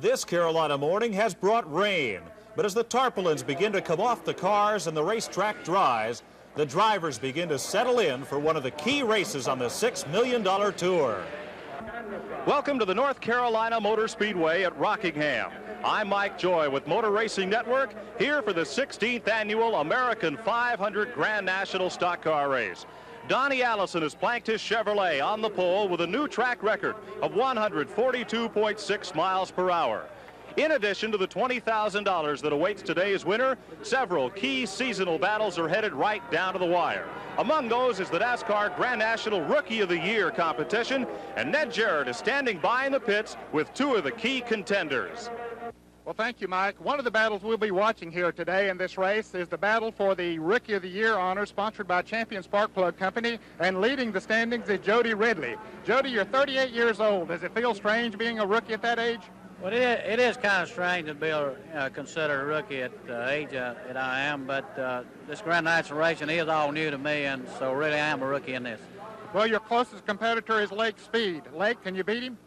This Carolina morning has brought rain, but as the tarpaulins begin to come off the cars and the racetrack dries, the drivers begin to settle in for one of the key races on the $6 million tour. Welcome to the North Carolina Motor Speedway at Rockingham. I'm Mike Joy with Motor Racing Network, here for the 16th annual American 500 Grand National Stock Car Race. Donnie Allison has planked his Chevrolet on the pole with a new track record of 142.6 miles per hour. In addition to the $20,000 that awaits today's winner, several key seasonal battles are headed right down to the wire. Among those is the NASCAR Grand National Rookie of the Year competition, and Ned Jarrett is standing by in the pits with two of the key contenders. Well, thank you, Mike. One of the battles we'll be watching here today in this race is the battle for the Rookie of the Year honor, sponsored by Champion Spark Plug Company, and leading the standings is Jody Ridley. Jody, you're 38 years old. Does it feel strange being a rookie at that age? Well, it is kind of strange to be considered a rookie at the age that I am, but this Grand National racing is all new to me, and so really I am a rookie in this. Well, your closest competitor is Lake Speed. Lake, can you beat him?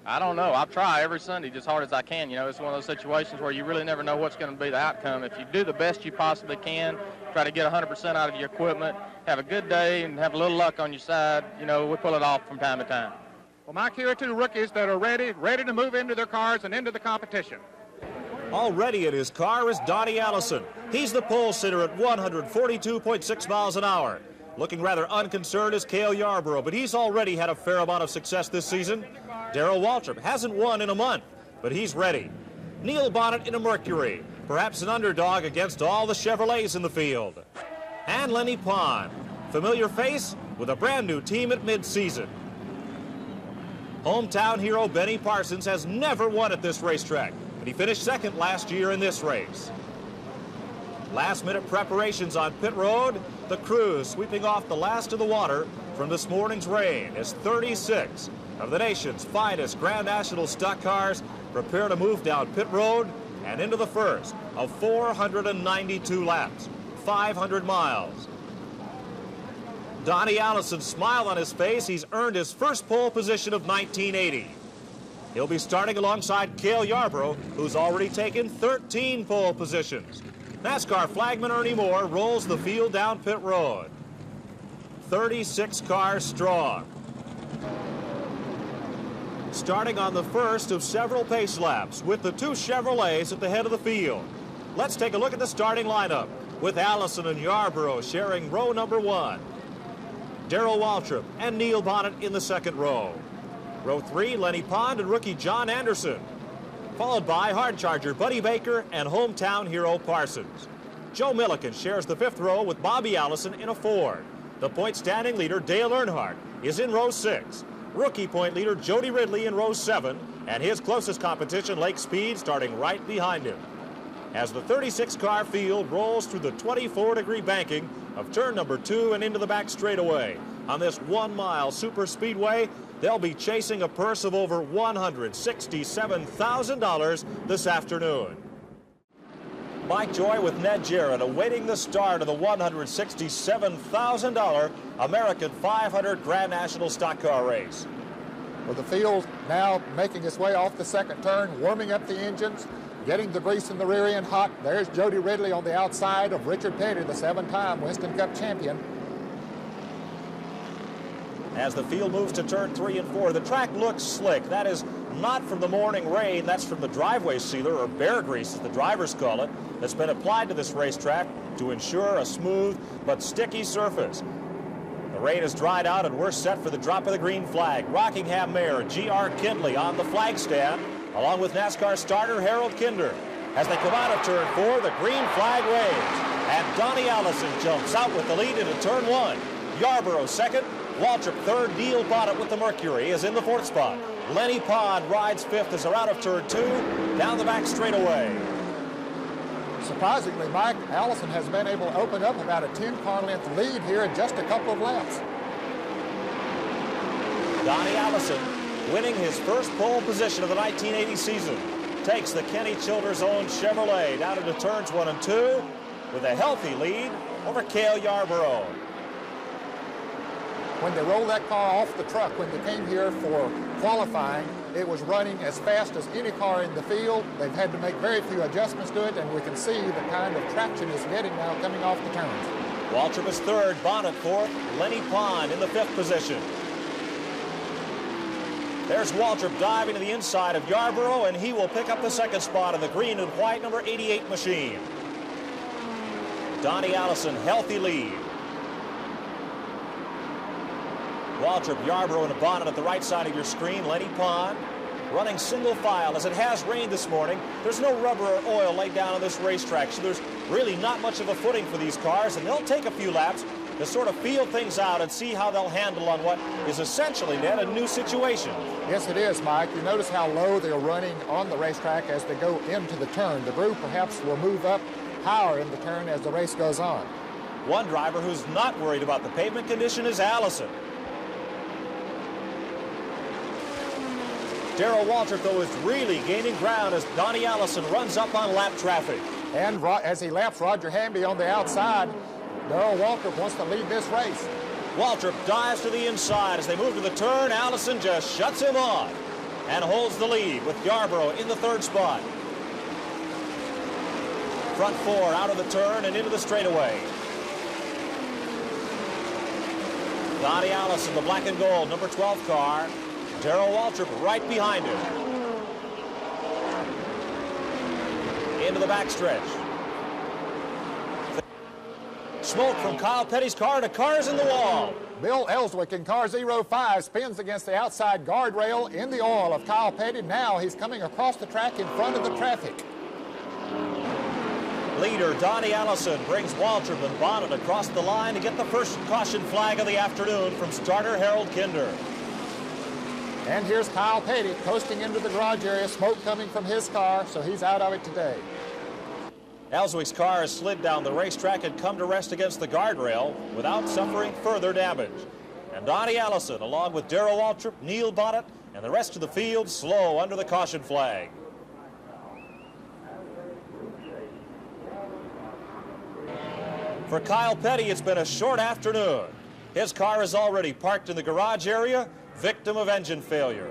I don't know. I'll try every Sunday just hard as I can. You know, it's one of those situations where you really never know what's going to be the outcome. If you do the best you possibly can, try to get 100% out of your equipment, have a good day, and have a little luck on your side, you know, we pull it off from time to time. Well, Mike, here are two rookies that are ready to move into their cars and into the competition. Already in his car is Donnie Allison. He's the pole sitter at 142.6 miles an hour. Looking rather unconcerned is Cale Yarborough, but he's already had a fair amount of success this season. Darrell Waltrip hasn't won in a month, but he's ready. Neil Bonnet in a Mercury, perhaps an underdog against all the Chevrolets in the field. And Lenny Pond, familiar face with a brand new team at mid-season. Hometown hero Benny Parsons has never won at this racetrack, but he finished second last year in this race. Last-minute preparations on pit road. The crew sweeping off the last of the water from this morning's rain as 36 of the nation's finest Grand National stock cars prepare to move down pit road and into the first of 492 laps, 500 miles. Donnie Allison's smile on his face. He's earned his first pole position of 1980. He'll be starting alongside Cale Yarborough, who's already taken 13 pole positions. NASCAR flagman Ernie Moore rolls the field down pit road. 36 cars strong. Starting on the first of several pace laps with the two Chevrolets at the head of the field. Let's take a look at the starting lineup with Allison and Yarborough sharing row number one. Darrell Waltrip and Neil Bonnet in the second row. Row three, Lenny Pond and rookie John Anderson, followed by hard charger Buddy Baker and hometown hero Parsons. Joe Milliken shares the fifth row with Bobby Allison in a Ford. The point standing leader Dale Earnhardt is in row six. Rookie point leader Jody Ridley in row seven, and his closest competition Lake Speed starting right behind him. As the 36-car field rolls through the 24-degree banking of turn number two and into the back straightaway on this 1-mile super speedway, they'll be chasing a purse of over $167,000 this afternoon. Mike Joy with Ned Jarrett awaiting the start of the $167,000 American 500 Grand National Stock Car Race. Well, the field now making its way off the second turn, warming up the engines, getting the grease in the rear end hot. There's Jody Ridley on the outside of Richard Petty, the 7-time Winston Cup champion. As the field moves to turn 3 and 4, the track looks slick. That is not from the morning rain, that's from the driveway sealer, or bear grease as the drivers call it, that's been applied to this racetrack to ensure a smooth but sticky surface. The rain has dried out and we're set for the drop of the green flag. Rockingham Mayor G.R. Kindley on the flag stand, along with NASCAR starter Harold Kinder. As they come out of turn 4, the green flag waves, and Donnie Allison jumps out with the lead into turn 1. Yarborough second, Waltrip third, Neil Bonnet with the Mercury is in the fourth spot. Lenny Pond rides fifth as they're out of turn 2, down the back straightaway. Surprisingly, Mike, Allison has been able to open up about a 10-car length lead here in just a couple of laps. Donnie Allison, winning his first pole position of the 1980 season, takes the Kenny Childers' own Chevrolet down into turns 1 and 2 with a healthy lead over Cale Yarborough. When they rolled that car off the truck, when they came here for qualifying, it was running as fast as any car in the field. They've had to make very few adjustments to it, and we can see the kind of traction it's getting now coming off the turns. Waltrip is third, Bonnet fourth, Lenny Pond in the fifth position. There's Waltrip diving to the inside of Yarborough, and he will pick up the second spot in the green and white number 88 machine. Donnie Allison, healthy lead. Waltrip, Yarborough, and Bonnet at the right side of your screen. Lenny Pond running single file. As it has rained this morning, there's no rubber or oil laid down on this racetrack, so there's really not much of a footing for these cars, and they'll take a few laps to sort of feel things out and see how they'll handle on what is essentially, Ned, a new situation. Yes, it is, Mike. You notice how low they're running on the racetrack as they go into the turn. The group perhaps will move up higher in the turn as the race goes on. One driver who's not worried about the pavement condition is Allison. Darrell Waltrip, though, is really gaining ground as Donnie Allison runs up on lap traffic. And as he laps Roger Hamby on the outside, Darrell Waltrip wants to lead this race. Waltrip dives to the inside. As they move to the turn, Allison just shuts him off and holds the lead with Yarborough in the third spot. Front four out of the turn and into the straightaway. Donnie Allison, the black and gold, number 12 car. Darrell Waltrip right behind him. Into the backstretch. Smoke from Kyle Petty's car, and a car's in the wall. Bill Ellswick in car 05 spins against the outside guardrail in the oil of Kyle Petty. Now he's coming across the track in front of the traffic. Leader Donnie Allison brings Waltrip and Bonnet across the line to get the first caution flag of the afternoon from starter Harold Kinder. And here's Kyle Petty coasting into the garage area, smoke coming from his car, so he's out of it today. Ellswick's car has slid down the racetrack and come to rest against the guardrail without suffering further damage. And Donnie Allison, along with Darrell Waltrip, Neil Bonnet, and the rest of the field, slow under the caution flag. For Kyle Petty, it's been a short afternoon. His car is already parked in the garage area, victim of engine failure.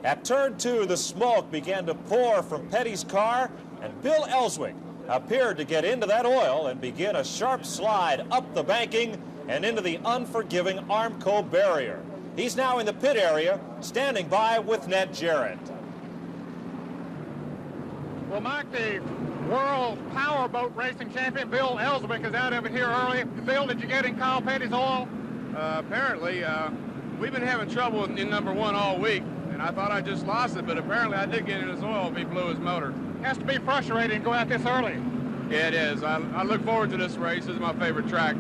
At turn 2, the smoke began to pour from Petty's car, and Bill Ellswick appeared to get into that oil and begin a sharp slide up the banking and into the unforgiving Armco barrier. He's now in the pit area, standing by with Ned Jarrett. Well, Mike, the world powerboat racing champion Bill Ellswick is out of it here early. Bill, did you get in Kyle Petty's oil? Apparently, we've been having trouble in number 1 all week, and I thought I just lost it, but apparently I did get in his oil if he blew his motor. Has to be frustrating to go out this early. Yeah, it is. I look forward to this race. This is my favorite track.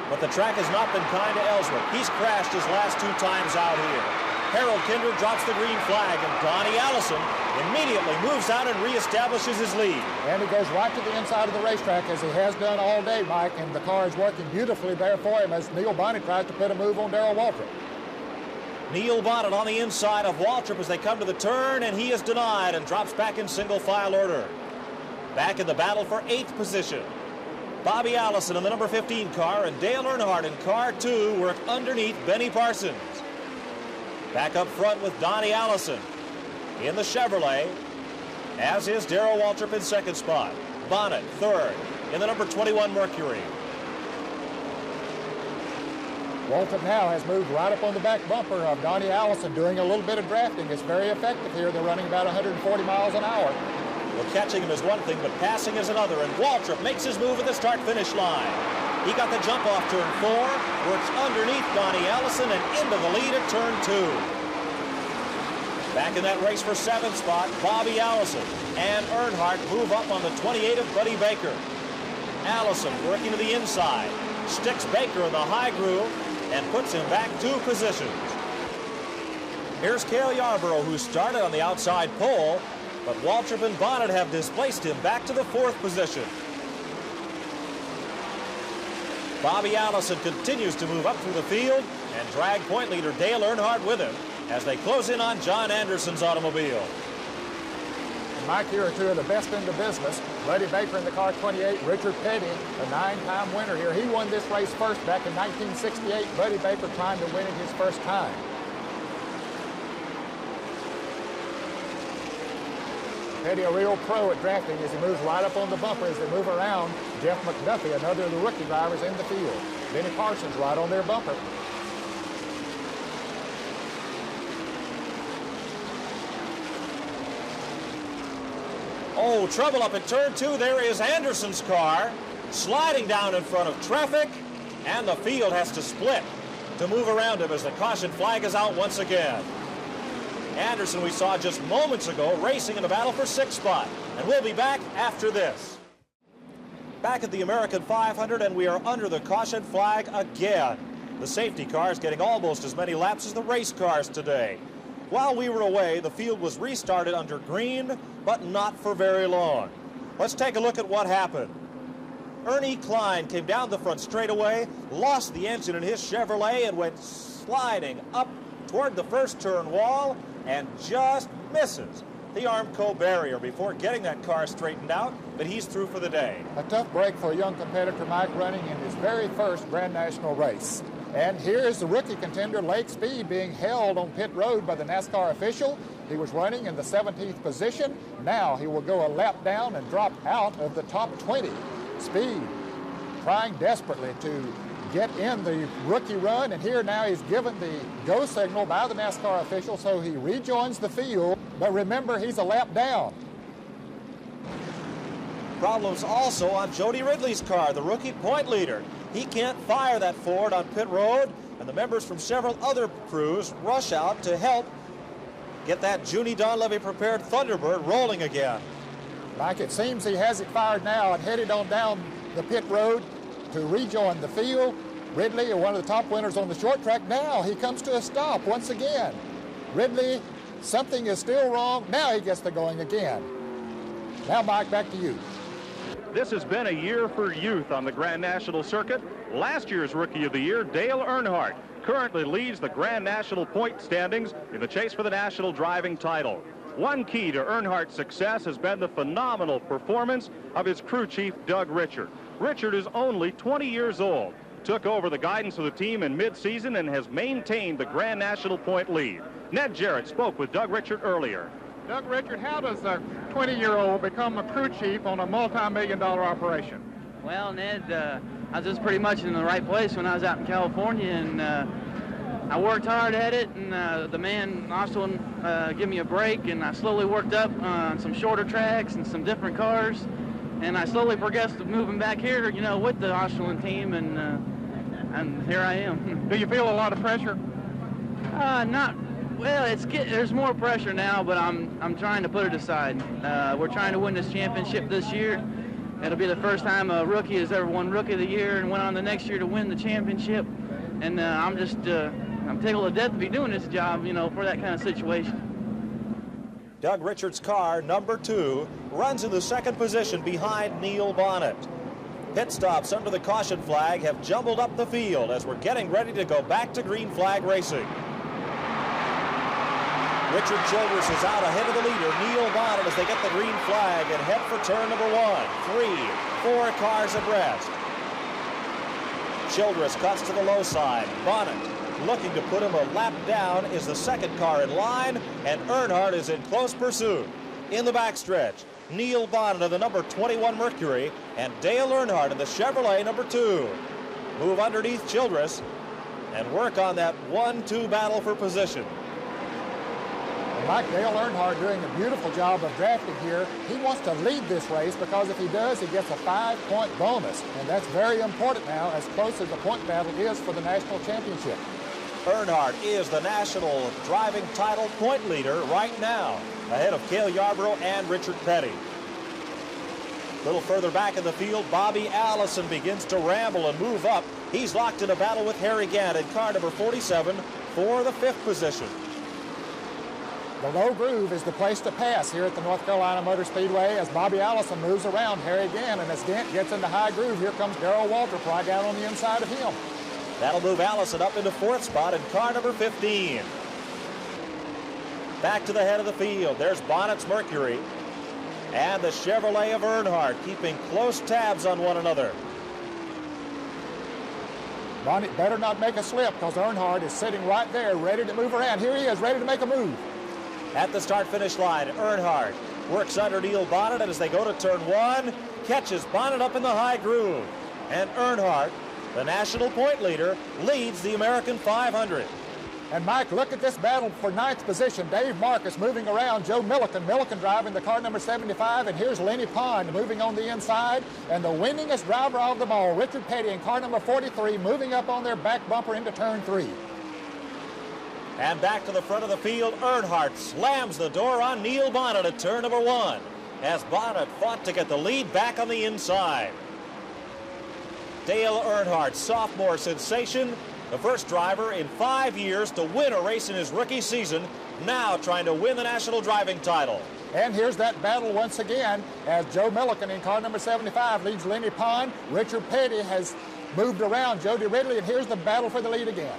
But the track has not been kind to Ellswick. He's crashed his last 2 times out here. Harold Kinder drops the green flag, and Donnie Allison immediately moves out and reestablishes his lead. And he goes right to the inside of the racetrack, as he has done all day, Mike, and the car is working beautifully there for him as Neil Bonnet tries to put a move on Darrell Waltrip. Neil Bonnet on the inside of Waltrip as they come to the turn, and he is denied and drops back in single file order. Back in the battle for 8th position. Bobby Allison in the number 15 car and Dale Earnhardt in car 2 work underneath Benny Parsons. Back up front with Donnie Allison in the Chevrolet, as is Darrell Waltrip in second spot. Bonnet third in the number 21 Mercury. Waltrip now has moved right up on the back bumper of Donnie Allison, doing a little bit of drafting. It's very effective here. They're running about 140 miles an hour. Well, catching him is one thing, but passing is another, and Waltrip makes his move at the start-finish line. He got the jump off turn 4, works underneath Donnie Allison and into the lead at turn 2. Back in that race for 7th spot, Bobby Allison and Earnhardt move up on the 28 of Buddy Baker. Allison working to the inside, sticks Baker in the high groove and puts him back 2 positions. Here's Cale Yarborough, who started on the outside pole, but Waltrip and Bonnet have displaced him back to the 4th position. Bobby Allison continues to move up through the field and drag point leader Dale Earnhardt with him as they close in on John Anderson's automobile. Mike, here are two of the best in the business. Buddy Baker in the car 28, Richard Petty, a 9-time winner here. He won this race first back in 1968. Buddy Baker trying to win it his first time. Petty, a real pro at drafting as he moves right up on the bumper as they move around. Jeff McDuffie, another of the rookie drivers in the field. Benny Parsons right on their bumper. Oh, trouble up at turn 2. There is Anderson's car sliding down in front of traffic, and the field has to split to move around him as the caution flag is out once again. Anderson, we saw just moments ago, racing in the battle for 6th spot. And we'll be back after this. Back at the American 500, and we are under the caution flag again. The safety cars getting almost as many laps as the race cars today. While we were away, the field was restarted under green, but not for very long. Let's take a look at what happened. Ernie Klein came down the front straightaway, lost the engine in his Chevrolet, and went sliding up toward the first turn wall, and just misses the Armco barrier before getting that car straightened out, but he's through for the day. A tough break for a young competitor, Mike, running in his very first Grand National race. And here is the rookie contender, Lake Speed, being held on pit road by the NASCAR official. He was running in the 17th position. Now he will go a lap down and drop out of the top 20. Speed trying desperately to get in the rookie run, and here now he's given the go signal by the NASCAR official, so he rejoins the field. But remember, he's a lap down. Problems also on Jody Ridley's car, the rookie point leader. He can't fire that Ford on pit road, and the members from several other crews rush out to help get that Junie Donlevy prepared Thunderbird rolling again. Mike, it seems he has it fired now and headed on down the pit road to rejoin the field. Ridley, one of the top winners on the short track, now he comes to a stop once again. Ridley, something is still wrong. Now he gets to going again. Now, Mike, back to you. This has been a year for youth on the Grand National circuit. Last year's Rookie of the Year, Dale Earnhardt, currently leads the Grand National point standings in the chase for the national driving title. One key to Earnhardt's success has been the phenomenal performance of his crew chief, Doug Richard. Richard is only 20 years old, took over the guidance of the team in mid-season, and has maintained the Grand National point lead. Ned Jarrett spoke with Doug Richard earlier. Doug Richard, how does a 20-year-old become a crew chief on a multi-million-dollar operation? Well, Ned, I was just pretty much in the right place when I was out in California, and I worked hard at it, and the man also gave me a break, and I slowly worked up on some shorter tracks and some different cars, and I slowly progressed moving back here, you know, with the Australian team, and here I am. Do you feel a lot of pressure? Well, there's more pressure now, but I'm trying to put it aside. We're trying to win this championship this year. It'll be the first time a rookie has ever won Rookie of the Year and went on the next year to win the championship. And I'm tickled to death to be doing this job, you know, for that kind of situation. Doug Richard's car, number 2, runs in the second position behind Neil Bonnet. Pit stops under the caution flag have jumbled up the field as we're getting ready to go back to green flag racing. Richard Childress is out ahead of the leader, Neil Bonnet, as they get the green flag and head for turn number 1. 3, 4 cars abreast. Childress cuts to the low side. Bonnet, looking to put him a lap down, is the second car in line, and Earnhardt is in close pursuit. In the backstretch, Neil Bonnet of the number 21 Mercury and Dale Earnhardt in the Chevrolet number 2. Move underneath Childress and work on that 1-2 battle for position. Mike, Dale Earnhardt doing a beautiful job of drafting here. He wants to lead this race because if he does, he gets a 5-point bonus. And that's very important now, as close as the point battle is for the national championship. Earnhardt is the national driving title point leader right now, ahead of Cale Yarborough and Richard Petty. A little further back in the field, Bobby Allison begins to ramble and move up. He's locked in a battle with Harry Gant in car number 47 for the 5th position. The low groove is the place to pass here at the North Carolina Motor Speedway as Bobby Allison moves around Harry Gant, and as Gant gets into high groove, here comes Darrell Waltrip right down on the inside of him. That'll move Allison up into 4th spot in car number 15. Back to the head of the field. There's Bonnet's Mercury. and the Chevrolet of Earnhardt keeping close tabs on one another. Bonnet better not make a slip because Earnhardt is sitting right there ready to move around. Here he is, ready to make a move. At the start-finish line, Earnhardt works under Neil Bonnet, and as they go to turn one, catches Bonnet up in the high groove. And Earnhardt, the national point leader, leads the American 500. And Mike, look at this battle for ninth position. Dave Marcus moving around Joe Milliken. Milliken driving the car number 75, and here's Lenny Pond moving on the inside. And the winningest driver of them all, Richard Petty in car number 43, moving up on their back bumper into turn 3. And back to the front of the field, Earnhardt slams the door on Neil Bonnet at turn number 1, as Bonnet fought to get the lead back on the inside. Dale Earnhardt, sophomore sensation, the first driver in 5 years to win a race in his rookie season, now trying to win the national driving title. And here's that battle once again as Joe Milliken in car number 75 leads Lenny Pond. Richard Petty has moved around Jody Ridley, and here's the battle for the lead again.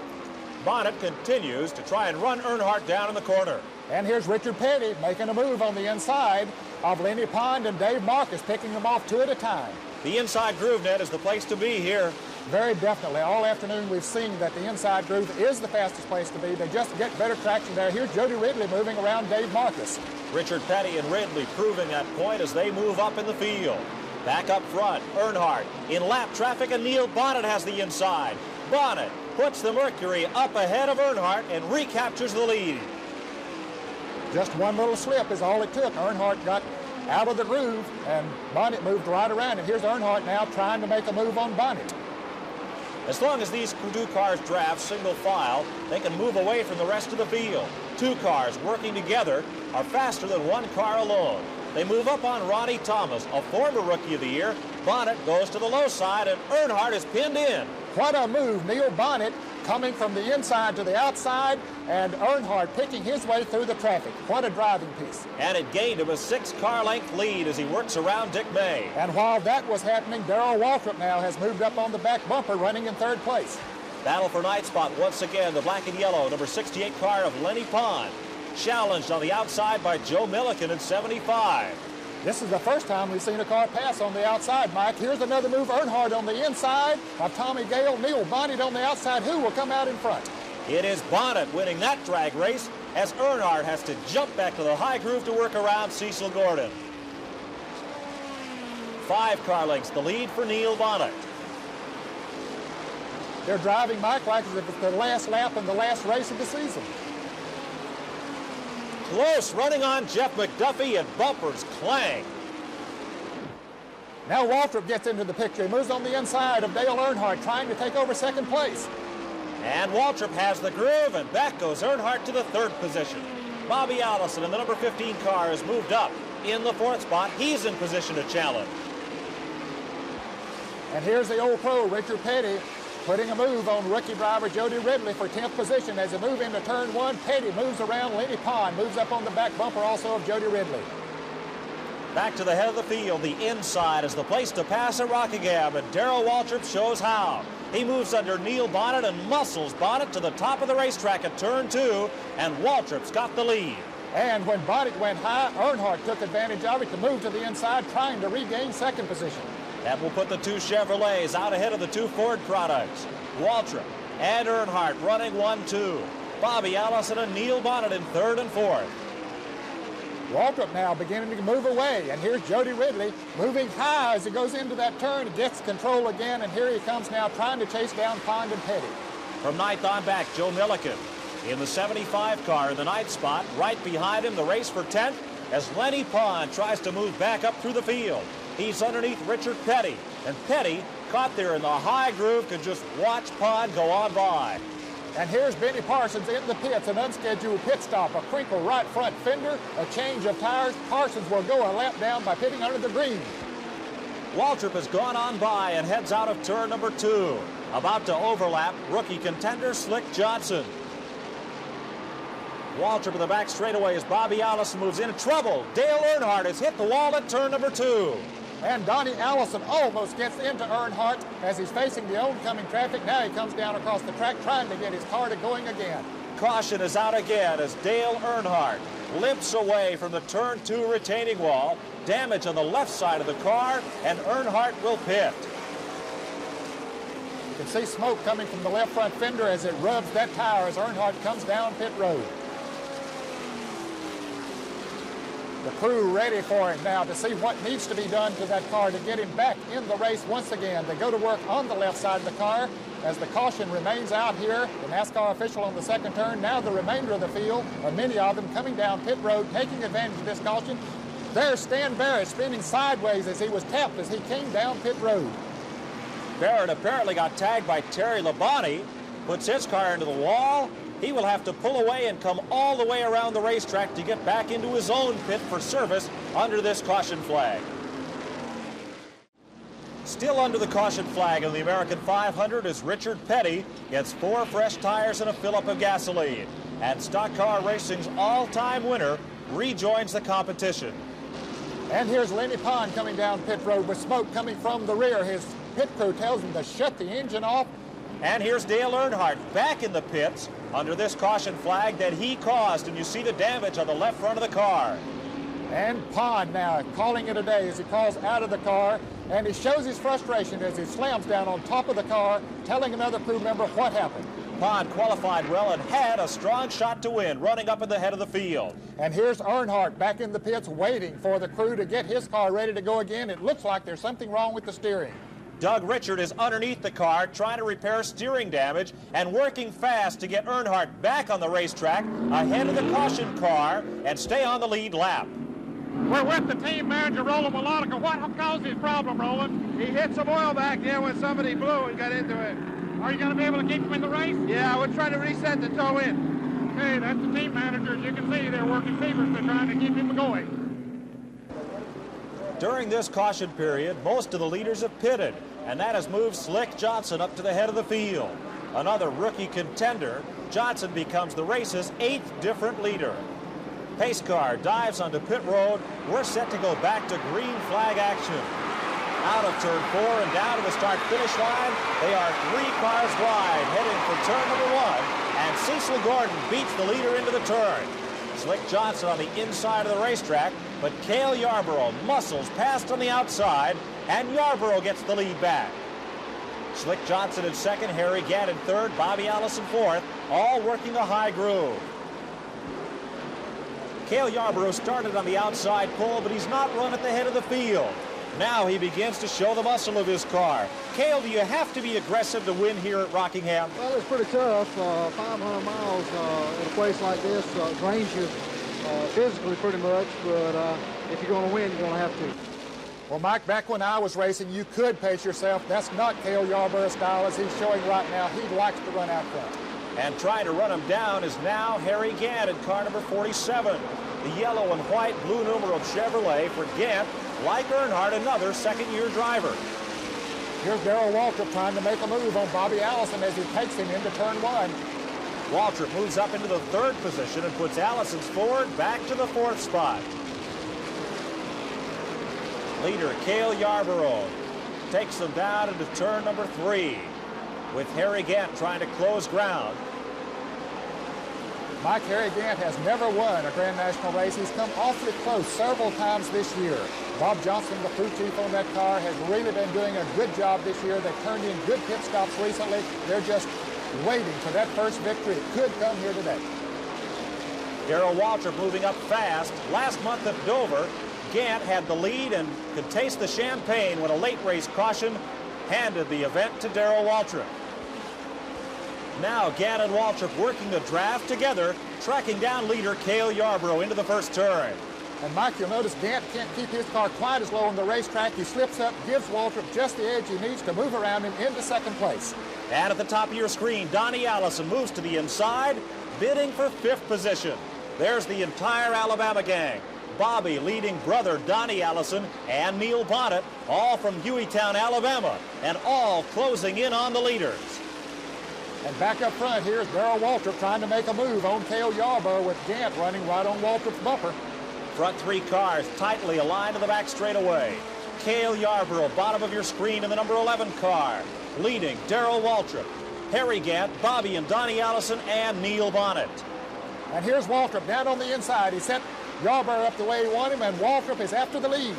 Bonnet continues to try and run Earnhardt down in the corner. And here's Richard Petty making a move on the inside of Lenny Pond and Dave Marcus, picking them off 2 at a time. The inside groove net is the place to be here. Very definitely. All afternoon we've seen that the inside groove is the fastest place to be. They just get better traction there. Here's Jody Ridley moving around Dave Marcus. Richard Petty and Ridley proving that point as they move up in the field. Back up front, Earnhardt in lap traffic, and Neil Bonnet has the inside. Bonnet puts the Mercury up ahead of Earnhardt and recaptures the lead. Just one little slip is all it took. Earnhardt got out of the groove, and Bonnet moved right around. And here's Earnhardt now trying to make a move on Bonnet. As long as these two cars draft single file, they can move away from the rest of the field. 2 cars working together are faster than 1 car alone. They move up on Ronnie Thomas, a former Rookie of the Year. Bonnet goes to the low side, and Earnhardt is pinned in. What a move. Neil Bonnet coming from the inside to the outside, and Earnhardt picking his way through the traffic. What a driving piece. And it gained him a 6-car length lead as he works around Dick May. And while that was happening, Darrell Waltrip now has moved up on the back bumper, running in 3rd place. Battle for ninth spot once again, the black and yellow number 68 car of Lenny Pond, challenged on the outside by Joe Milliken in 75. This is the first time we've seen a car pass on the outside, Mike. Here's another move. Earnhardt on the inside of Tommy Gale. Neil Bonnet on the outside. Who will come out in front? It is Bonnet winning that drag race as Earnhardt has to jump back to the high groove to work around Cecil Gordon. 5 car lengths, the lead for Neil Bonnet. They're driving, Mike, like as if it's the last lap in the last race of the season. Close running on Jeff McDuffie, and bumpers clang. Now Waltrip gets into the picture. He moves on the inside of Dale Earnhardt, trying to take over 2nd place. And Waltrip has the groove, and back goes Earnhardt to the 3rd position. Bobby Allison in the number 15 car has moved up in the 4th spot. He's in position to challenge. And here's the old pro, Richard Petty, putting a move on rookie driver Jody Ridley for 10th position. As they move into turn 1, Petty moves around Lenny Pond, moves up on the back bumper also of Jody Ridley. Back to the head of the field, the inside is the place to pass at Rockingham, and Darrell Waltrip shows how. He moves under Neil Bonnet and muscles Bonnet to the top of the racetrack at turn 2, and Waltrip's got the lead. And when Bonnet went high, Earnhardt took advantage of it to move to the inside, trying to regain 2nd position. That will put the 2 Chevrolets out ahead of the 2 Ford products. Waltrip and Earnhardt running 1-2. Bobby Allison and Neil Bonnet in 3rd and 4th. Waltrip now beginning to move away, and here's Jody Ridley moving high as he goes into that turn. He gets control again, and here he comes now trying to chase down Pond and Petty. From 9th on back, Joe Milliken in the 75 car in the 9th spot. Right behind him, the race for 10th as Lenny Pond tries to move back up through the field. He's underneath Richard Petty, and Petty, caught there in the high groove, could just watch Pond go on by. And here's Benny Parsons in the pits, an unscheduled pit stop, a crinkle right front fender, a change of tires. Parsons will go a lap down by pitting under the green. Waltrip has gone on by and heads out of turn number 2. About to overlap rookie contender Slick Johnson. Waltrip in the back straightaway as Bobby Allison moves in. Trouble. Dale Earnhardt has hit the wall at turn number 2. And Donnie Allison almost gets into Earnhardt as he's facing the oncoming traffic. Now he comes down across the track trying to get his car to going again. caution is out again as Dale Earnhardt limps away from the turn 2 retaining wall. Damage on the left side of the car, and Earnhardt will pit. You can see smoke coming from the left front fender as it rubs that tire as Earnhardt comes down pit road. The crew ready for him now to see what needs to be done to that car to get him back in the race once again. They go to work on the left side of the car as the caution remains out here. The NASCAR official on the second turn. Now the remainder of the field, or many of them, coming down pit road, taking advantage of this caution. There's Stan Barrett spinning sideways as he was tapped as he came down pit road. Barrett apparently got tagged by Terry Labonte, puts his car into the wall. He will have to pull away and come all the way around the racetrack to get back into his own pit for service under this caution flag. Still under the caution flag in the American 500 is Richard Petty. Gets 4 fresh tires and a fill-up of gasoline. And Stock Car Racing's all-time winner rejoins the competition. And here's Lenny Pond coming down pit road with smoke coming from the rear. His pit crew tells him to shut the engine off. And here's Dale Earnhardt back in the pits under this caution flag that he caused, and you see the damage on the left front of the car. And Pond now calling it a day as he crawls out of the car, and he shows his frustration as he slams down on top of the car, telling another crew member what happened. Pond qualified well and had a strong shot to win, running up in the head of the field. And here's Earnhardt back in the pits waiting for the crew to get his car ready to go again. It looks like there's something wrong with the steering. Doug Richard is underneath the car trying to repair steering damage and working fast to get Earnhardt back on the racetrack ahead of the caution car and stay on the lead lap. We're with the team manager, Roland Melodica. What caused his problem, Roland? He hit some oil back there when somebody blew and got into it. Are you going to be able to keep him in the race? Yeah, we're trying to reset the toe in. Okay, that's the team manager. As you can see, they're working feverishly trying to keep him going. During this caution period, most of the leaders have pitted, and that has moved Slick Johnson up to the head of the field. Another rookie contender, Johnson becomes the race's 8th different leader. Pace car dives onto pit road. We're set to go back to green flag action. Out of turn 4 and down to the start-finish line, they are 3 cars wide heading for turn number 1, and Cecil Gordon beats the leader into the turn. Slick Johnson on the inside of the racetrack, but Cale Yarborough muscles past on the outside, and Yarborough gets the lead back. Slick Johnson in second, Harry Gant in third, Bobby Allison fourth, all working a high groove. Cale Yarborough started on the outside pole, but he's not run at the head of the field. Now he begins to show the muscle of his car. Cale, do you have to be aggressive to win here at Rockingham? Well, it's pretty tough. 500 miles in a place like this drains you physically pretty much, but if you're going to win, you're going to have to. Well, Mike, back when I was racing, you could pace yourself. That's not Cale Yarborough's style as he's showing right now. He likes to run out front. And trying to run him down is now Harry Gant in car number 47. The yellow and white blue numeral Chevrolet for Gant, like Earnhardt, another second-year driver. Here's Darrell Waltrip trying to make a move on Bobby Allison as he takes him into turn 1. Waltrip moves up into the 3rd position and puts Allison's Ford back to the 4th spot. Leader Cale Yarborough takes them down into turn number 3 with Harry Gant trying to close ground. Mike, Harry Gant has never won a Grand National race. He's come awfully close several times this year. Bob Johnson, the crew chief on that car, has really been doing a good job this year. They've turned in good pit stops recently. They're just waiting for that first victory. It could come here today. Darrell Waltrip moving up fast. Last month at Dover, Gant had the lead and could taste the champagne when a late race caution handed the event to Darrell Waltrip. Now Gant and Waltrip working the draft together, tracking down leader Cale Yarborough into the first turn. And Mike, you'll notice Gant can't keep his car quite as low on the racetrack. He slips up, gives Waltrip just the edge he needs to move around him into second place. And at the top of your screen, Donnie Allison moves to the inside, bidding for 5th position. There's the entire Alabama gang. Bobby leading brother Donnie Allison and Neil Bonnet, all from Hueytown, Alabama, and all closing in on the leaders. And back up front, here's Darrell Waltrip trying to make a move on Cale Yarborough with Gant running right on Waltrip's bumper. Front 3 cars tightly aligned to the back straightaway. Cale Yarborough, bottom of your screen in the number 11 car, leading Darrell Waltrip. Harry Gant, Bobby and Donnie Allison, and Neil Bonnet. And here's Waltrip down on the inside. He sent Yarborough up the way he wanted him, and Waltrip is after the lead.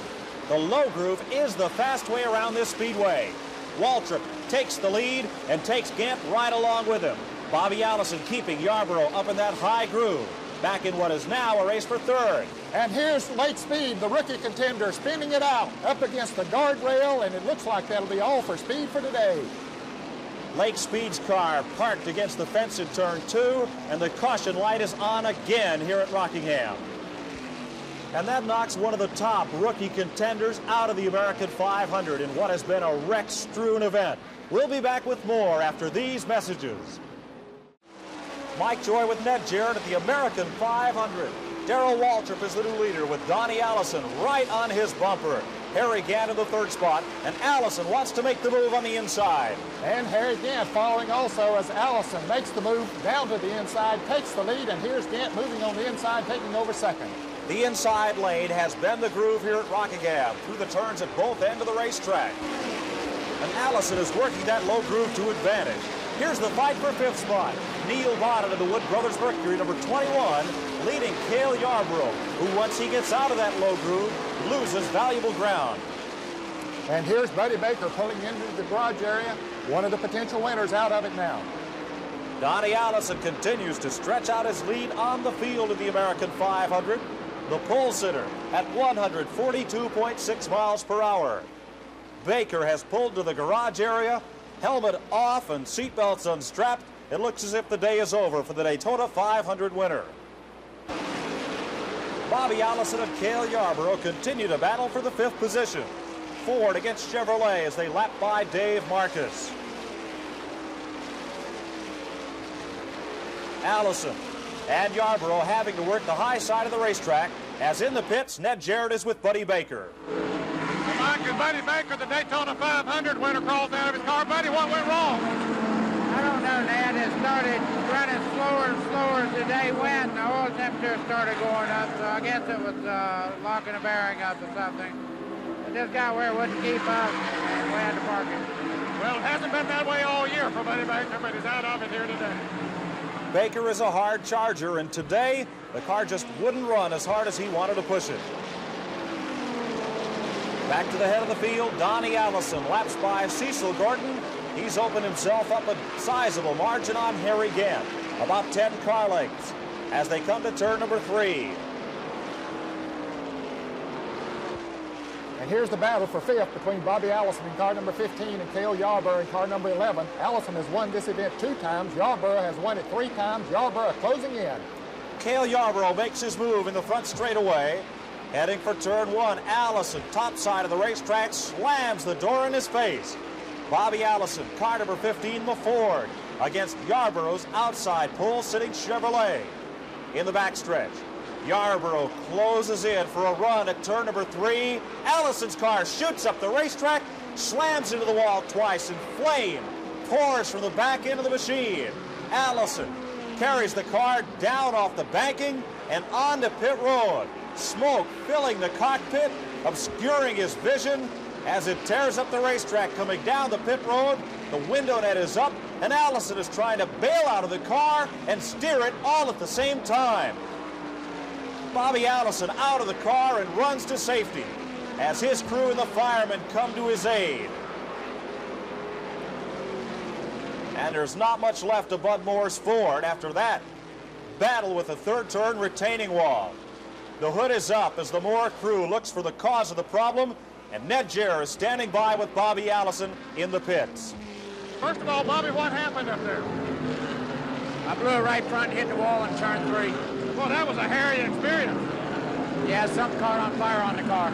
The low groove is the fast way around this speedway. Waltrip takes the lead and takes Gant right along with him. Bobby Allison keeping Yarborough up in that high groove. Back in what is now a race for third. And here's Late Speed, the rookie contender, spinning it out up against the guardrail, and it looks like that'll be all for Speed for today. Lake Speed's car parked against the fence in turn 2, and the caution light is on again here at Rockingham. And that knocks one of the top rookie contenders out of the American 500 in what has been a wreck-strewn event. We'll be back with more after these messages. Mike Joy with Ned Jarrett at the American 500. Darrell Waltrip is the new leader with Donnie Allison right on his bumper. Harry Gant in the third spot, and Allison wants to make the move on the inside. And Harry Gant following also as Allison makes the move down to the inside, takes the lead, and here's Gant moving on the inside, taking over second. The inside lane has been the groove here at Rockingham through the turns at both ends of the racetrack. And Allison is working that low groove to advantage. Here's the fight for fifth spot. Neil Bonnet of the Wood Brothers Mercury, number 21, leading Cale Yarborough, who once he gets out of that low groove, loses valuable ground. And here's Buddy Baker pulling into the garage area, one of the potential winners out of it now. Donnie Allison continues to stretch out his lead on the field of the American 500. The pole sitter at 142.6 miles per hour. Baker has pulled to the garage area, helmet off and seatbelts unstrapped. It looks as if the day is over for the Daytona 500 winner. Bobby Allison and Cale Yarborough continue to battle for the fifth position. Ford against Chevrolet as they lap by Dave Marcus. Allison and Yarborough having to work the high side of the racetrack, as in the pits, Ned Jarrett is with Buddy Baker. Mike and Buddy Baker, the Daytona 500 winner, crawls out of his car. Buddy, what went wrong? I don't know, Ned. It started running slower and slower as the day went. The oil temperature started going up, so I guess it was locking a bearing up or something. This guy where wouldn't keep up, and we had to park it. Well, it hasn't been that way all year for Buddy Baker, but he's out of it here today. Baker is a hard charger, and today the car just wouldn't run as hard as he wanted to push it. Back to the head of the field, Donnie Allison laps by Cecil Gordon. He's opened himself up a sizable margin on Harry Gant, about 10 car lengths, as they come to turn number 3. And here's the battle for fifth between Bobby Allison in car number 15 and Cale Yarborough in car number 11. Allison has won this event 2 times. Yarborough has won it 3 times. Yarborough closing in. Cale Yarborough makes his move in the front straightaway. Heading for turn 1, Allison, top side of the racetrack, slams the door in his face. Bobby Allison, car number 15, the Ford, against Yarborough's outside pole-sitting Chevrolet. In the backstretch, Yarborough closes in for a run at turn number 3. Allison's car shoots up the racetrack, slams into the wall twice, and flame pours from the back end of the machine. Allison carries the car down off the banking and onto pit road. Smoke filling the cockpit, obscuring his vision as it tears up the racetrack. Coming down the pit road, the window net is up, and Allison is trying to bail out of the car and steer it all at the same time. Bobby Allison out of the car and runs to safety as his crew and the firemen come to his aid. And there's not much left of Bud Moore's Ford after that battle with the third turn retaining wall. The hood is up as the Moore crew looks for the cause of the problem, and Ned Jarrett is standing by with Bobby Allison in the pits. First of all, Bobby, what happened up there? I blew it right front, hit the wall in turn 3. Well, that was a hairy experience. Yeah, something caught on fire on the car.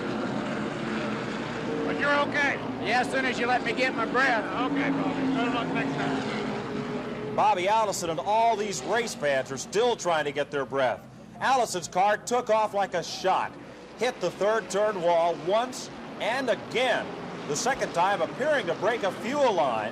But you're okay. Yeah, as soon as you let me get my breath. Okay, Bobby. Good luck next time. Bobby Allison and all these race fans are still trying to get their breath. Allison's car took off like a shot, hit the third turn wall once and again, the second time appearing to break a fuel line,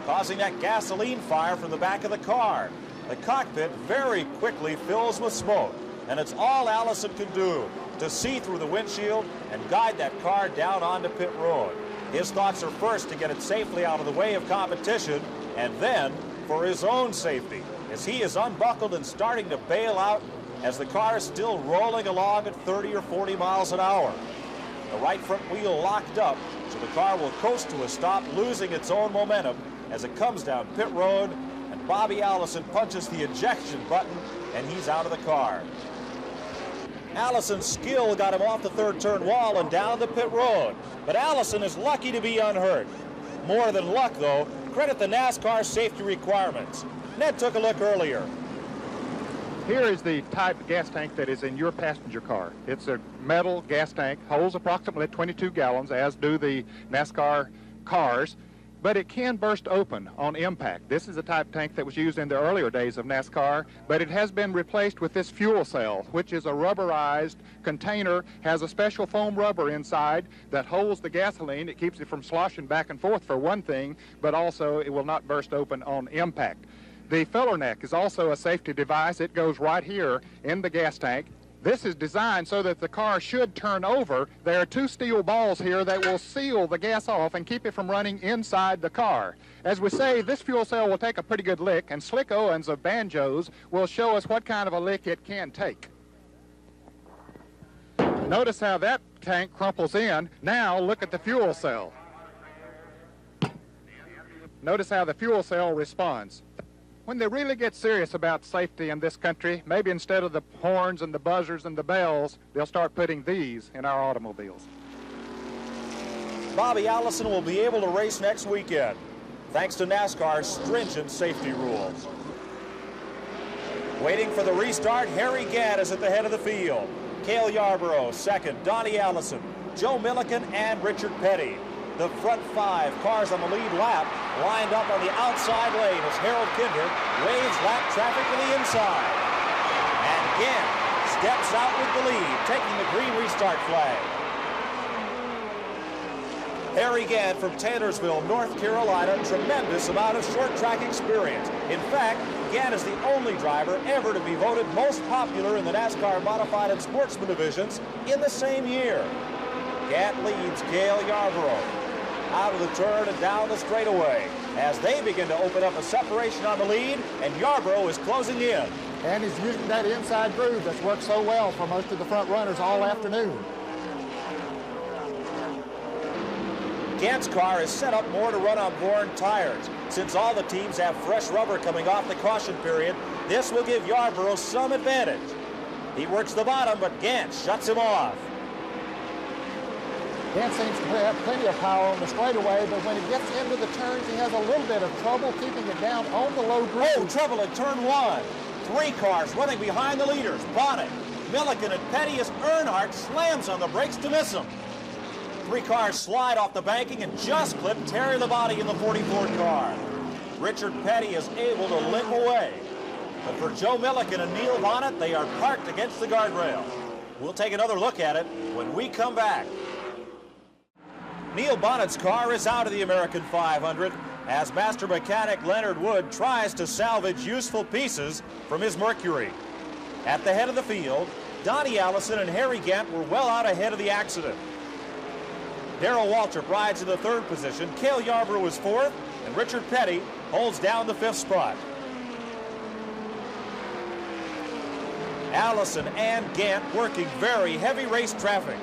causing that gasoline fire from the back of the car. The cockpit very quickly fills with smoke, and it's all Allison can do to see through the windshield and guide that car down onto pit road. His thoughts are first to get it safely out of the way of competition, and then for his own safety as he is unbuckled and starting to bail out as the car is still rolling along at 30 or 40 miles an hour. The right front wheel locked up, so the car will coast to a stop, losing its own momentum as it comes down pit road, and Bobby Allison punches the ejection button, and he's out of the car. Allison's skill got him off the third turn wall and down the pit road, but Allison is lucky to be unhurt. More than luck, though, credit the NASCAR safety requirements. Ned took a look earlier. Here is the type of gas tank that is in your passenger car. It's a metal gas tank, holds approximately 22 gallons, as do the NASCAR cars, but it can burst open on impact. This is a type of tank that was used in the earlier days of NASCAR, but it has been replaced with this fuel cell, which is a rubberized container, has a special foam rubber inside that holds the gasoline. It keeps it from sloshing back and forth for one thing, but also it will not burst open on impact. The filler neck is also a safety device. It goes right here in the gas tank. This is designed so that the car should turn over. There are two steel balls here that will seal the gas off and keep it from running inside the car. As we say, this fuel cell will take a pretty good lick, and Slick Owens of Banjos will show us what kind of a lick it can take. Notice how that tank crumples in. Now look at the fuel cell. Notice how the fuel cell responds. When they really get serious about safety in this country, maybe instead of the horns and the buzzers and the bells, they'll start putting these in our automobiles. Bobby Allison will be able to race next weekend, thanks to NASCAR's stringent safety rules. Waiting for the restart, Harry Gant is at the head of the field. Cale Yarborough second, Donnie Allison, Joe Milliken, and Richard Petty. The front five cars on the lead lap lined up on the outside lane as Harold Kinder waves lap traffic to the inside. And Gant steps out with the lead, taking the green restart flag. Harry Gant from Taylorsville, North Carolina, tremendous amount of short track experience. In fact, Gant is the only driver ever to be voted most popular in the NASCAR Modified and Sportsman divisions in the same year. Gant leads Cale Yarborough out of the turn and down the straightaway as they begin to open up a separation on the lead, and Yarborough is closing in. And he's using that inside groove that's worked so well for most of the front runners all afternoon. Gant's car is set up more to run on worn tires. Since all the teams have fresh rubber coming off the caution period, this will give Yarborough some advantage. He works the bottom, but Gant shuts him off. Gant seems to have plenty of power on the straightaway, but when he gets into the turns, he has a little bit of trouble keeping it down on the low groove. Oh, trouble at turn one. Three cars running behind the leaders. Bonnet, Milliken, and Petty as Earnhardt slams on the brakes to miss him. Three cars slide off the banking and just clip Terry Labonte in the 44 car. Richard Petty is able to limp away. But for Joe Milliken and Neil Bonnet, they are parked against the guardrail. We'll take another look at it when we come back. Neil Bonnet's car is out of the American 500 as master mechanic Leonard Wood tries to salvage useful pieces from his Mercury. At the head of the field, Donnie Allison and Harry Gant were well out ahead of the accident. Darrell Waltrip rides in the third position, Cale Yarborough is fourth, and Richard Petty holds down the fifth spot. Allison and Gant working very heavy race traffic.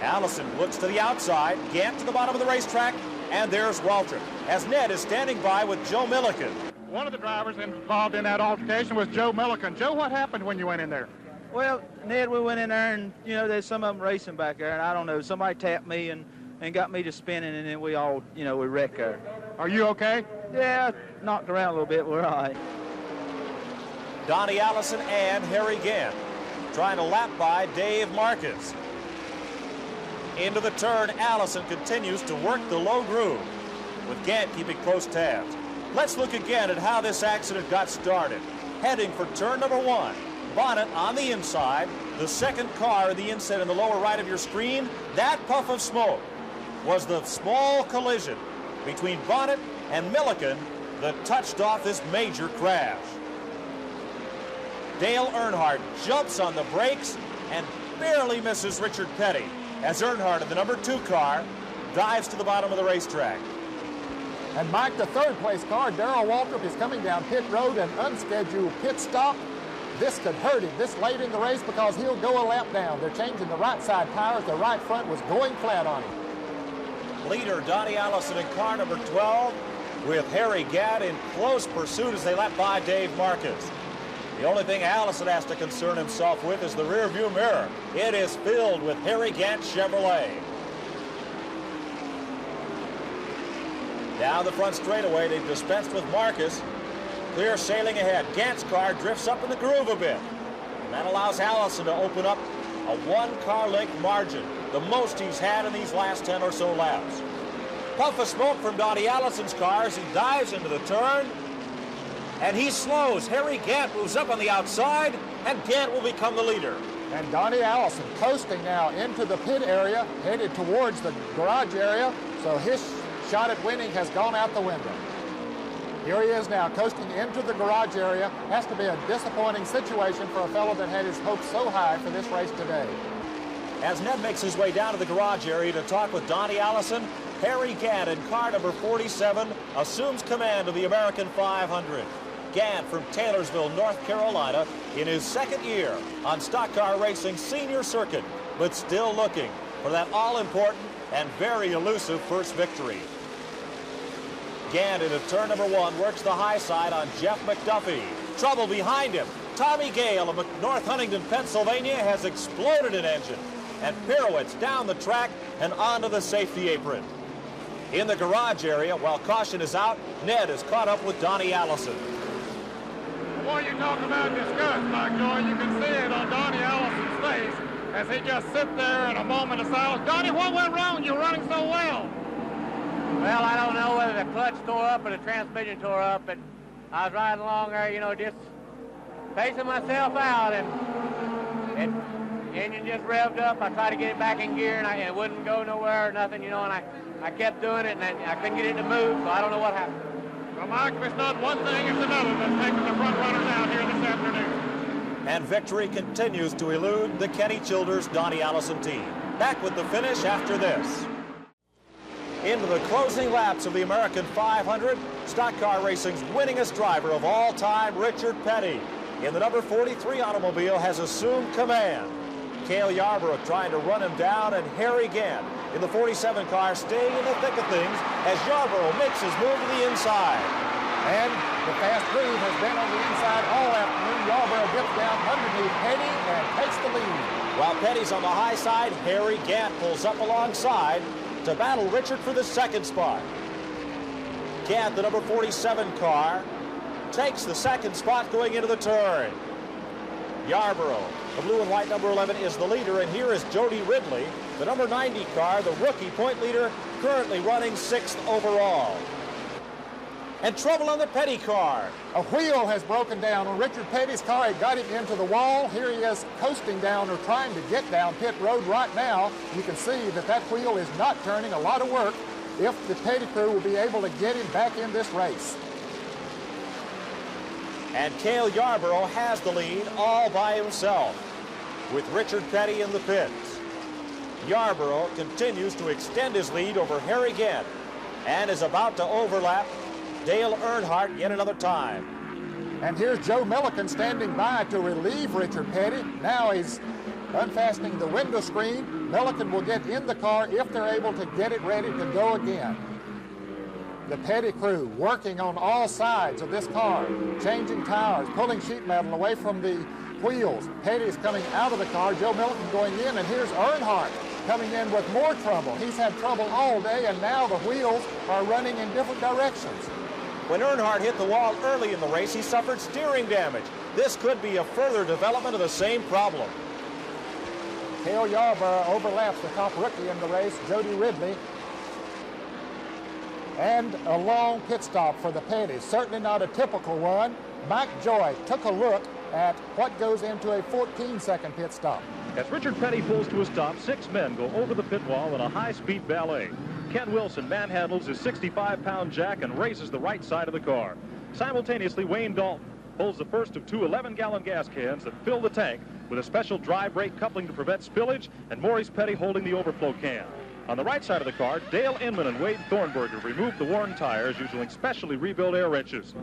Allison looks to the outside, Gant to the bottom of the racetrack, and there's Waltrip, as Ned is standing by with Joe Milliken. One of the drivers involved in that altercation was Joe Milliken. Joe, what happened when you went in there? Well, Ned, we went in there, and, you know, there's some of them racing back there, and I don't know, somebody tapped me and got me to spinning, and then we all, you know, we wrecked there. Are you okay? Yeah, knocked around a little bit, we're all right. Donnie Allison and Harry Gant trying to lap by Dave Marcus. Into the turn, Allison continues to work the low groove, with Gant keeping close tabs. Let's look again at how this accident got started. Heading for turn number one, Bonnet on the inside, the second car in the inset in the lower right of your screen. That puff of smoke was the small collision between Bonnet and Milliken that touched off this major crash. Dale Earnhardt jumps on the brakes and barely misses Richard Petty as Earnhardt in the number 2 car dives to the bottom of the racetrack. And Mike, the third-place car, Darrell Waltrip, is coming down pit road, an unscheduled pit stop. This could hurt him this late in the race because he'll go a lap down. They're changing the right side tires. The right front was going flat on him. Leader Donnie Allison in car number 12 with Harry Gadd in close pursuit as they lap by Dave Marcus. The only thing Allison has to concern himself with is the rear view mirror. It is filled with Harry Gant Chevrolet. Down the front straightaway, they've dispensed with Marcus. Clear sailing ahead. Gant's car drifts up in the groove a bit. And that allows Allison to open up a 1-car length margin, the most he's had in these last 10 or so laps. Puff of smoke from Donnie Allison's car as he dives into the turn. And he slows. Harry Gant moves up on the outside, and Gant will become the leader. And Donnie Allison coasting now into the pit area, headed towards the garage area, so his shot at winning has gone out the window. Here he is now coasting into the garage area. Has to be a disappointing situation for a fellow that had his hopes so high for this race today. As Ned makes his way down to the garage area to talk with Donnie Allison, Harry Gant in car number 47 assumes command of the American 500. Gant from Taylorsville, North Carolina, in his second year on Stock Car Racing's senior circuit, but still looking for that all-important and very elusive first victory. Gant into turn number 1 works the high side on Jeff McDuffie. Trouble behind him. Tommy Gale of North Huntington, Pennsylvania has exploded an engine and pirouettes down the track and onto the safety apron. In the garage area, while caution is out, Ned is caught up with Donnie Allison. The more you talk about disgust, Mike Joy, you can see it on Donnie Allison's face as he just sits there in a moment of silence. Donnie, what went wrong? You're running so well. Well, I don't know whether the clutch tore up or the transmission tore up, but I was riding along there, you know, just pacing myself out, and the engine just revved up. I tried to get it back in gear, and it wouldn't go nowhere or nothing, you know, and I kept doing it, and I couldn't get it to move, so I don't know what happened. Well, Mike, if it's not one thing, it's another that's taking the front runners out here this afternoon. And victory continues to elude the Kenny Childers Donnie Allison team. Back with the finish after this. Into the closing laps of the American 500, Stock Car Racing's winningest driver of all time, Richard Petty, in the number 43 automobile, has assumed command. Cale Yarborough trying to run him down, and Harry Gant in the 47 car staying in the thick of things as Yarborough makes his move to the inside. And the fast groove has been on the inside all afternoon. Yarborough gets down underneath Petty and takes the lead. While Petty's on the high side, Harry Gant pulls up alongside to battle Richard for the second spot. Gant, the number 47 car, takes the second spot going into the turn. Yarborough, the blue and white number 11, is the leader, and here is Jody Ridley, the number 90 car, the rookie point leader, currently running 6th overall. And trouble on the Petty car. A wheel has broken down on Richard Petty's car. It got him into the wall. Here he is coasting down or trying to get down pit road right now. You can see that that wheel is not turning. A lot of work if the Petty crew will be able to get him back in this race. And Cale Yarborough has the lead all by himself with Richard Petty in the pits. Yarborough continues to extend his lead over Harry Gant and is about to overlap Dale Earnhardt yet another time. And here's Joe Milliken standing by to relieve Richard Petty. Now he's unfastening the window screen. Milliken will get in the car if they're able to get it ready to go again. The Petty crew working on all sides of this car, changing tires, pulling sheet metal away from the wheels. Petty's coming out of the car, Joe Milliken going in, and here's Earnhardt coming in with more trouble. He's had trouble all day, and now the wheels are running in different directions. When Earnhardt hit the wall early in the race, he suffered steering damage. This could be a further development of the same problem. Cale Yarborough overlaps the top rookie in the race, Jody Ridley. And a long pit stop for the Petty. Certainly not a typical one. Mike Joy took a look at what goes into a 14-second pit stop. As Richard Petty pulls to a stop, 6 men go over the pit wall in a high-speed ballet. Ken Wilson manhandles his 65-pound jack and raises the right side of the car. Simultaneously, Wayne Dalton pulls the first of 2 11-gallon gas cans that fill the tank with a special dry brake coupling to prevent spillage, and Maurice Petty holding the overflow can. On the right side of the car, Dale Inman and Wade Thornberger removed the worn tires using specially rebuilt air wrenches.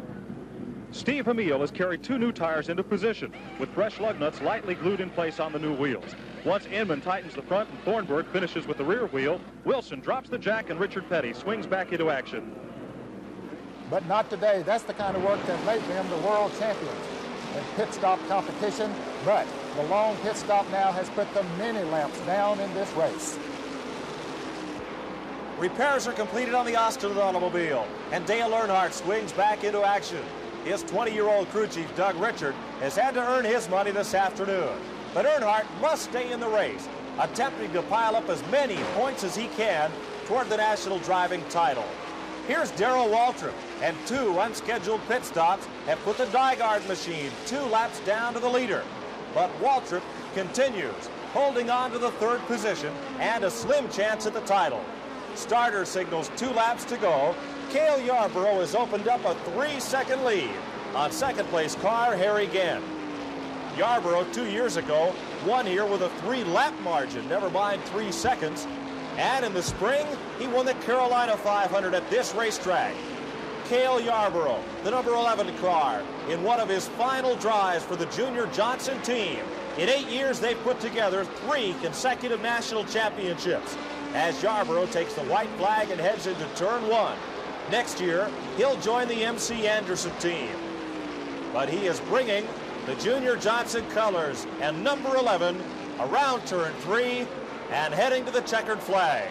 Steve Hamill has carried 2 new tires into position, with fresh lug nuts lightly glued in place on the new wheels. Once Inman tightens the front and Thornberg finishes with the rear wheel, Wilson drops the jack and Richard Petty swings back into action. But not today. That's the kind of work that made them the world champions in pit stop competition. But the long pit stop now has put the mini lamps down in this race. Repairs are completed on the Austin automobile, and Dale Earnhardt swings back into action. His 20-year-old crew chief, Doug Richard, has had to earn his money this afternoon. But Earnhardt must stay in the race, attempting to pile up as many points as he can toward the national driving title. Here's Darrell Waltrip, and 2 unscheduled pit stops have put the Dygaard machine 2 laps down to the leader. But Waltrip continues, holding on to the 3rd position and a slim chance at the title. Starter signals 2 laps to go. Cale Yarborough has opened up a 3-second lead on second-place car Harry Gant. Yarborough 2 years ago won here with a 3-lap margin, never mind 3 seconds. And in the spring, he won the Carolina 500 at this racetrack. Cale Yarborough, the number 11 car, in one of his final drives for the Junior Johnson team. In 8 years, they've put together 3 consecutive national championships, as Yarborough takes the white flag and heads into turn 1. Next year, he'll join the MC Anderson team. But he is bringing the Junior Johnson colors and number 11 around turn 3 and heading to the checkered flag.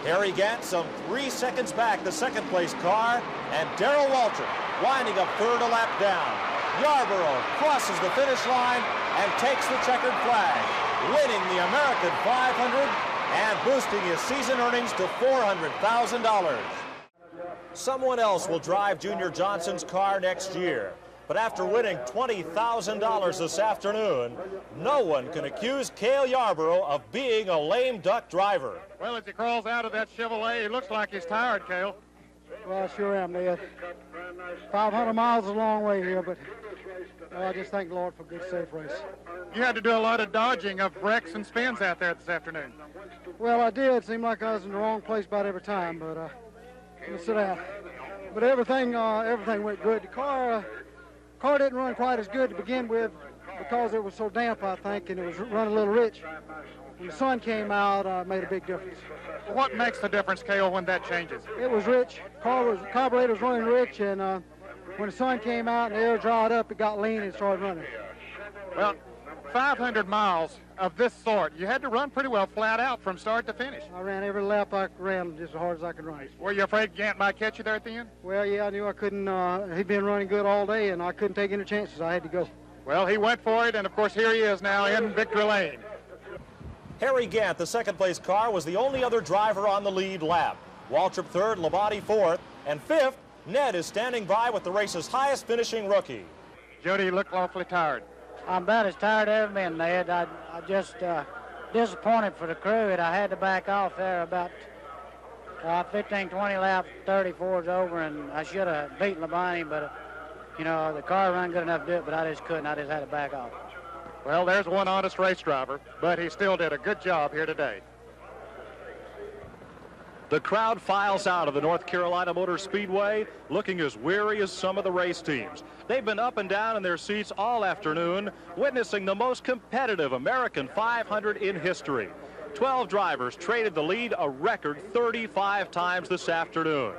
Harry Gant some 3 seconds back, the second-place car, and Darrell Waltrip winding up 3rd a lap down. Yarborough crosses the finish line and takes the checkered flag, winning the American 500 and boosting his season earnings to $400,000. Someone else will drive Junior Johnson's car next year. But after winning $20,000 this afternoon, no one can accuse Cale Yarborough of being a lame duck driver. Well, as he crawls out of that Chevrolet, he looks like he's tired, Cale. Well, I sure am, Ned. 500 miles is a long way here, but I just thank the Lord for a good, safe race. You had to do a lot of dodging of wrecks and spins out there this afternoon. Well, I did. It seemed like I was in the wrong place about every time, but let's sit down. But everything went good. The car didn't run quite as good to begin with because it was so damp, I think, and it was running a little rich. When the sun came out, it made a big difference. What makes the difference, Cale, when that changes? It was rich. Carburetor was running rich, and when the sun came out and the air dried up, it got lean and started running. Well, 500 miles of this sort, you had to run pretty well flat out from start to finish. I ran every lap I ran just as hard as I could run it. Were you afraid Gant might catch you there at the end? Well, yeah, I knew I couldn't. He'd been running good all day, and I couldn't take any chances. I had to go. Well, he went for it, and of course here he is now in victory lane. Harry Gant, the second-place car, was the only other driver on the lead lap. Waltrip 3rd, Labonte 4th, and 5th, Ned is standing by with the race's highest finishing rookie. Jody, you look awfully tired. I'm about as tired as I've been, Ned. I just disappointed for the crew that I had to back off there about 15, 20 laps, 34's over, and I should have beaten Labonte, but, the car ran good enough to do it, but I just couldn't. I just had to back off. Well, there's one honest race driver, but he still did a good job here today. The crowd files out of the North Carolina Motor Speedway, looking as weary as some of the race teams. They've been up and down in their seats all afternoon, witnessing the most competitive American 500 in history. 12 drivers traded the lead a record 35 times this afternoon.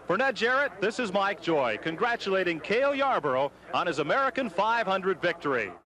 For Ned Jarrett, this is Mike Joy, congratulating Cale Yarborough on his American 500 victory.